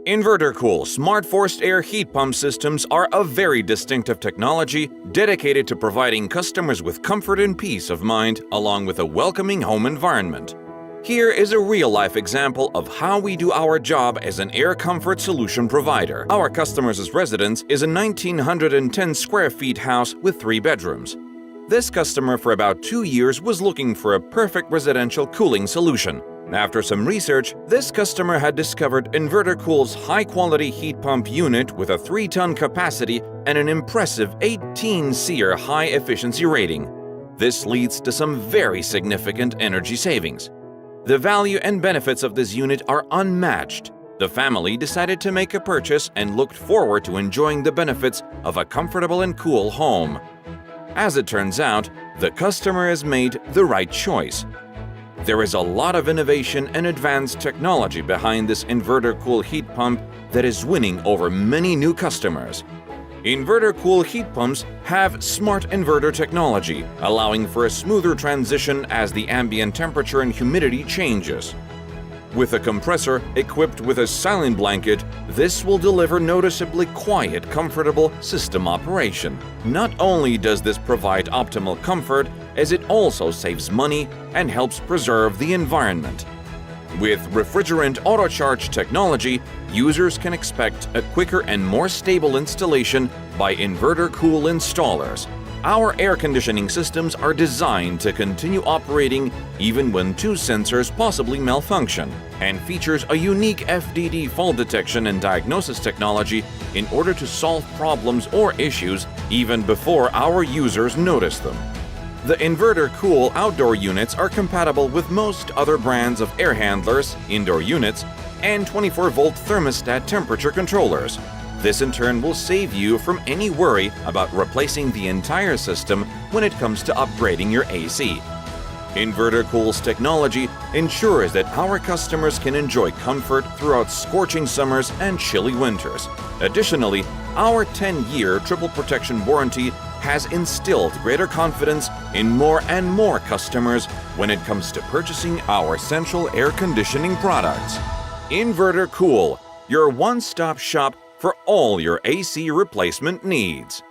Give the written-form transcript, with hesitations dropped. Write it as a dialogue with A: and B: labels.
A: InverterCool's smart forced air heat pump systems are a very distinctive technology dedicated to providing customers with comfort and peace of mind along with a welcoming home environment. Here is a real-life example of how we do our job as an air comfort solution provider. Our customer's residence is a 1,910 square feet house with 3 bedrooms. This customer for about 2 years was looking for a perfect residential cooling solution. After some research, this customer had discovered InverterCool's high-quality heat pump unit with a 3-ton capacity and an impressive 18 SEER high-efficiency rating. This leads to some very significant energy savings. The value and benefits of this unit are unmatched. The family decided to make a purchase and looked forward to enjoying the benefits of a comfortable and cool home. As it turns out, the customer has made the right choice. There is a lot of innovation and advanced technology behind this InverterCool heat pump that is winning over many new customers. InverterCool heat pumps have smart inverter technology, allowing for a smoother transition as the ambient temperature and humidity changes. With a compressor equipped with a silent blanket, this will deliver noticeably quiet, comfortable system operation. Not only does this provide optimal comfort, as it also saves money and helps preserve the environment. With refrigerant auto-charge technology, users can expect a quicker and more stable installation by InverterCool installers. Our air conditioning systems are designed to continue operating even when 2 sensors possibly malfunction, and features a unique FDD fault detection and diagnosis technology in order to solve problems or issues even before our users notice them. The InverterCool outdoor units are compatible with most other brands of air handlers, indoor units, and 24-volt thermostat temperature controllers. This in turn will save you from any worry about replacing the entire system when it comes to upgrading your AC. InverterCool's technology ensures that our customers can enjoy comfort throughout scorching summers and chilly winters. Additionally, our 10-year triple protection warranty has instilled greater confidence in more and more customers when it comes to purchasing our central air conditioning products. InverterCool, your one-stop shop for all your AC replacement needs.